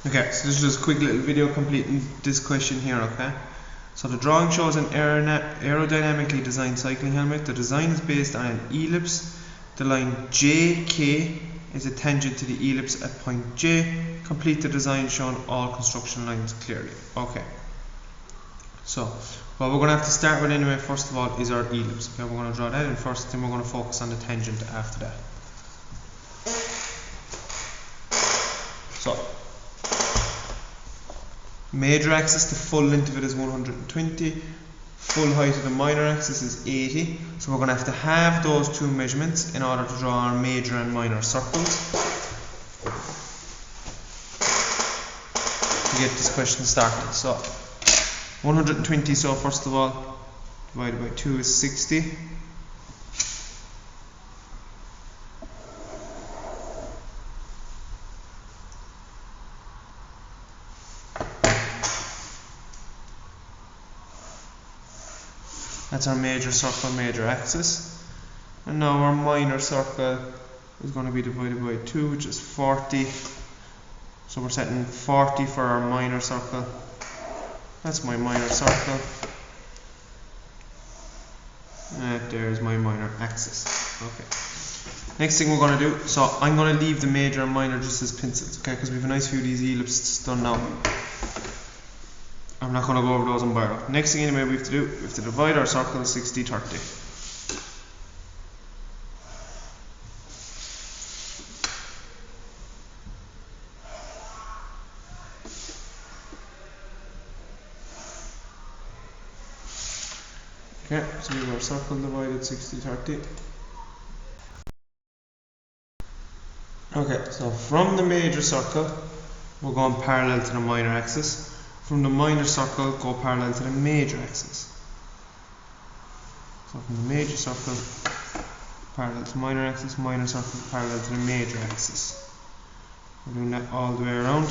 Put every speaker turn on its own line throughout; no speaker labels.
Okay, so this is just a quick little video completing this question here, okay? So the drawing shows an aerodynamically designed cycling helmet. The design is based on an ellipse. The line JK is a tangent to the ellipse at point J. Complete the design showing all construction lines clearly. Okay. So, what we're going to have to start with anyway, first of all, is our ellipse. Okay, we're going to draw that in first, then we're going to focus on the tangent after that. So, major axis, the full length of it is 120, full height of the minor axis is 80, so we're going to have those two measurements in order to draw our major and minor circles to get this question started. So 120, so first of all, divided by 2 is 60. That's our major circle, major axis. And now our minor circle is going to be divided by 2, which is 40. So we're setting 40 for our minor circle. That's my minor circle. And there's my minor axis. Okay. Next thing we're going to do, so I'm going to leave the major and minor just as pencils, okay, because we have a nice few of these ellipses done now. I'm not going to go over those on Biro. Next thing anyway we have to do, we have to divide our circle 60-30. Okay, so we have our circle divided 60-30. Okay, so from the major circle, we're going parallel to the minor axis. From the minor circle, go parallel to the major axis. So from the major circle, parallel to minor axis, minor circle, parallel to the major axis. We're doing that all the way around.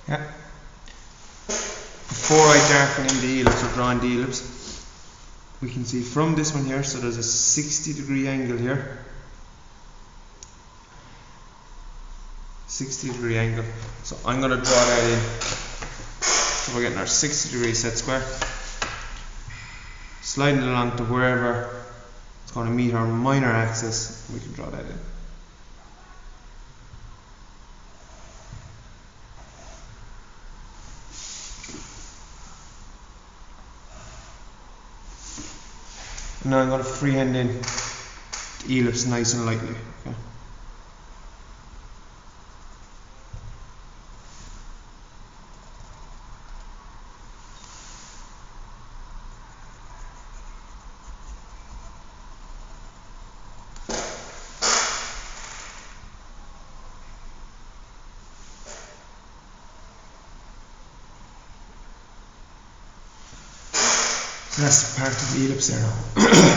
Yeah. Before I darken in the ellipse or draw in the ellipse, we can see from this one here, so there's a 60-degree angle here. 60-degree angle. So I'm going to draw that in. So we're getting our 60-degree set square. Sliding it along to wherever it's going to meet our minor axis, we can draw that in. Now I'm going to freehand in the ellipse nice and lightly. Okay. So that's part of the ellipse there now.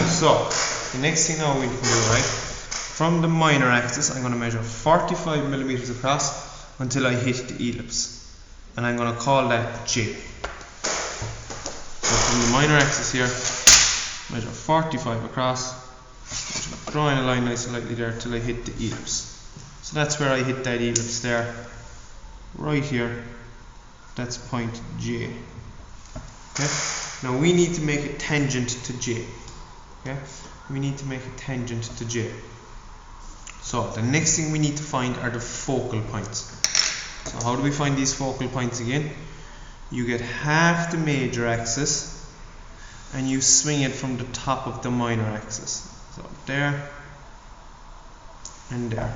So the next thing now we can do, right, from the minor axis I'm going to measure 45 millimeters across until I hit the ellipse, and I'm going to call that J. So from the minor axis here, measure 45 across, drawing a line nice and lightly there till I hit the ellipse. So that's where I hit that ellipse there, right here. That's point J. Okay. Now we need to make a tangent to J. Okay? We need to make a tangent to J. So the next thing we need to find are the focal points. So how do we find these focal points again? You get half the major axis and you swing it from the top of the minor axis. So there and there.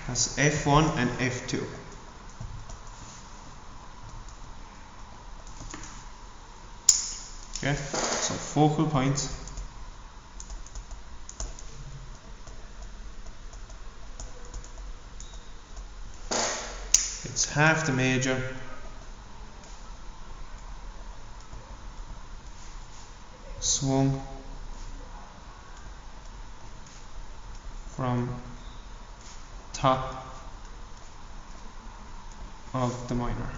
That's F1 and F2. Okay, so focal points it's half the major swung from top of the minor.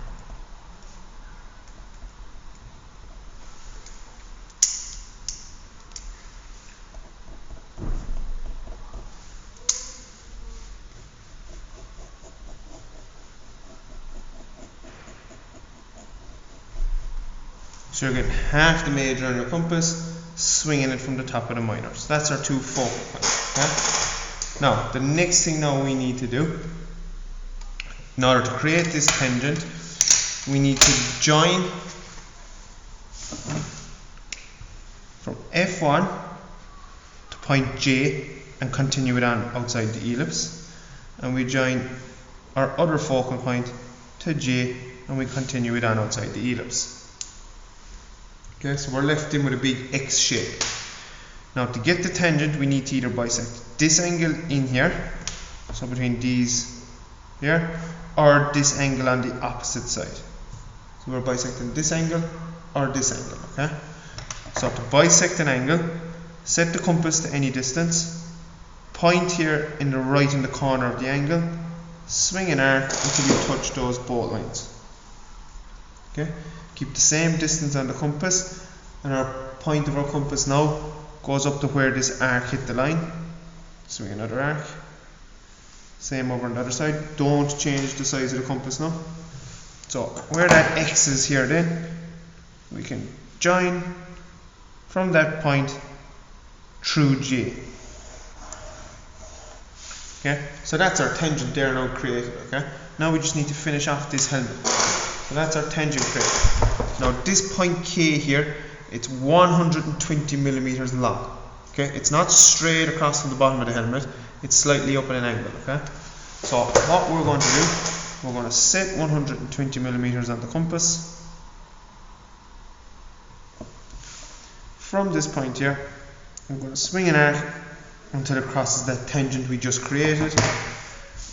So you're getting half the major on your compass, swinging it from the top of the minor. So that's our two focal points. Okay? Now, the next thing now we need to do, in order to create this tangent, we need to join from F1 to point J and continue it on outside the ellipse. And we join our other focal point to J and we continue it on outside the ellipse. Okay, so we're left in with a big X shape. Now to get the tangent we need to either bisect this angle in here, so between these here, or this angle on the opposite side. So we're bisecting this angle or this angle, okay? So to bisect an angle, set the compass to any distance, point here in the right in the corner of the angle, swing an arc until you touch those both lines. Okay? Keep the same distance on the compass, and our point of our compass now goes up to where this arc hit the line. Swing another arc. Same over on the other side. Don't change the size of the compass now. So where that X is here then, we can join from that point through J. Okay, so that's our tangent there now created. Okay, now we just need to finish off this helmet. So that's our tangent created. Now this point K here, it's 120 millimeters long. Okay, it's not straight across from the bottom of the helmet, it's slightly up at an angle. Okay, so what we're going to do, we're going to set 120 millimeters on the compass. From this point here, I'm going to swing an arc until it crosses that tangent we just created,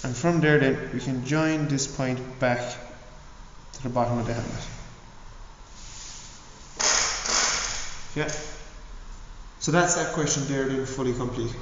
and from there then we can join this point back to the bottom of the helmet. Yeah. So that's that question there then fully completed.